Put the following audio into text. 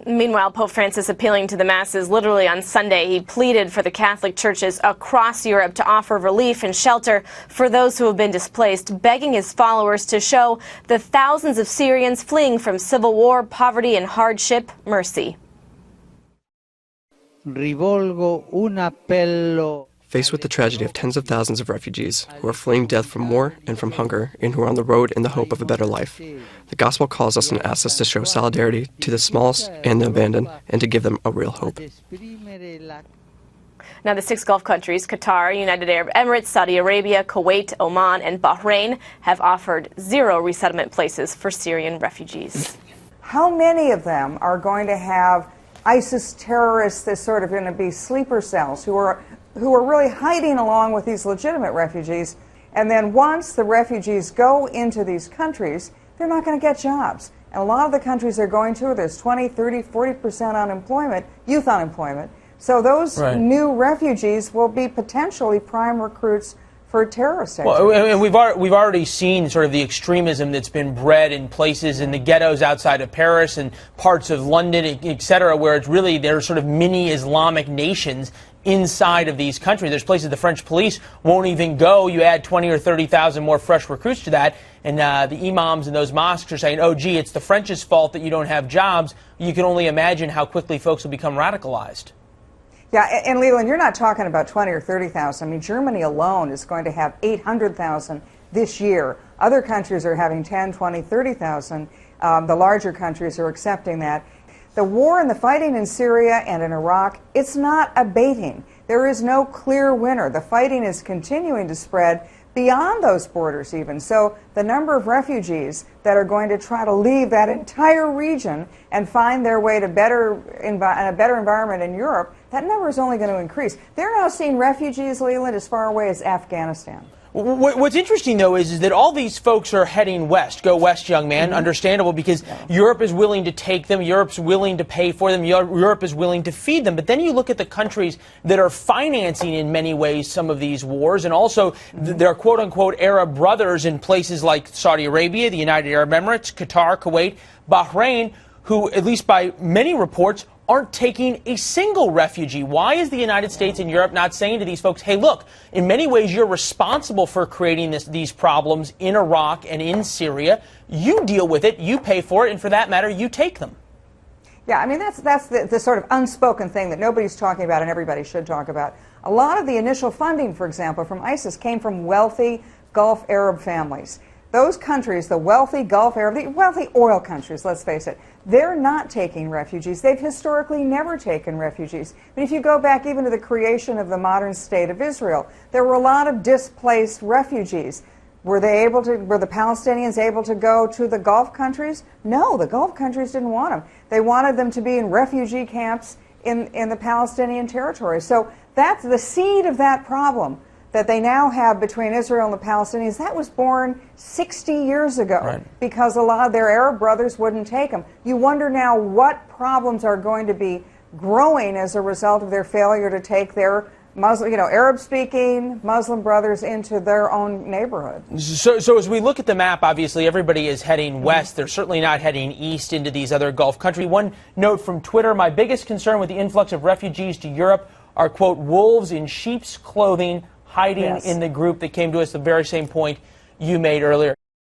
Meanwhile, Pope Francis appealing to the masses literally on Sunday. He pleaded for the Catholic churches across Europe to offer relief and shelter for those who have been displaced, begging his followers to show the thousands of Syrians fleeing from civil war, poverty, and hardship mercy. Rivolgo un appello. Faced with the tragedy of tens of thousands of refugees who are fleeing death from war and from hunger and who are on the road in the hope of a better life, the gospel calls us and asks us to show solidarity to the smallest and the abandoned and to give them a real hope. Now, the 6 Gulf countries, Qatar, United Arab Emirates, Saudi Arabia, Kuwait, Oman, and Bahrain, have offered 0 resettlement places for Syrian refugees. How many of them are going to have ISIS terrorists that's sort of going to be sleeper cells who are really hiding along with these legitimate refugees, and then once the refugees go into these countries, they're not going to get jobs. And a lot of the countries they're going to, there's 20, 30, 40% unemployment, youth unemployment. So those new refugees will be potentially prime recruits for terrorist activities. Well, and we've already seen sort of the extremism that's been bred in places in the ghettos outside of Paris and parts of London, etc., where it's really they're sort of mini Islamic nations inside of these countries. There's places the French police won't even go. You add 20 or 30,000 more fresh recruits to that, and the imams in those mosques are saying, oh, gee, it's the French's fault that you don't have jobs. You can only imagine how quickly folks will become radicalized. Yeah, and Leland, you're not talking about 20 or 30,000. I mean, Germany alone is going to have 800,000 this year. Other countries are having 10, 20, 30,000. The larger countries are accepting that. The war and the fighting in Syria and in Iraq, it's not abating. There is no clear winner. The fighting is continuing to spread beyond those borders even. So the number of refugees that are going to try to leave that entire region and find their way to a better environment in Europe, that number is only going to increase. They're now seeing refugees, Leland, as far away as Afghanistan. What's interesting, though, is that all these folks are heading west. Go west, young man. Understandable, because Europe is willing to take them. Europe's willing to pay for them. Europe is willing to feed them. But then you look at the countries that are financing, in many ways, some of these wars, and also their quote-unquote Arab brothers in places like Saudi Arabia, the United Arab Emirates, Qatar, Kuwait, Bahrain, who, at least by many reports, aren't taking a single refugee. Why is the United States and Europe not saying to these folks, hey, look, in many ways you're responsible for creating these problems in Iraq and in Syria. You deal with it, you pay for it, and for that matter, you take them. Yeah, I mean, that's the sort of unspoken thing that nobody's talking about and everybody should talk about. A lot of the initial funding, for example, from ISIS came from wealthy Gulf Arab families. Those countries, the wealthy Gulf Arab, the wealthy oil countries, let's face it, they're not taking refugees. They've historically never taken refugees. But if you go back even to the creation of the modern state of Israel, there were a lot of displaced refugees. Were the Palestinians able to go to the Gulf countries? No, the Gulf countries didn't want them. They wanted them to be in refugee camps in the Palestinian territory. So that's the seed of that problem that they now have between Israel and the Palestinians. That was born 60 years ago because a lot of their Arab brothers wouldn't take them. You wonder now what problems are going to be growing as a result of their failure to take their Muslim, Arab-speaking Muslim brothers into their own neighborhood. So as we look at the map, obviously everybody is heading west. They're certainly not heading east into these other Gulf countries. One note from Twitter, my biggest concern with the influx of refugees to Europe are, quote, wolves in sheep's clothing hiding in the group that came to us, the very same point you made earlier.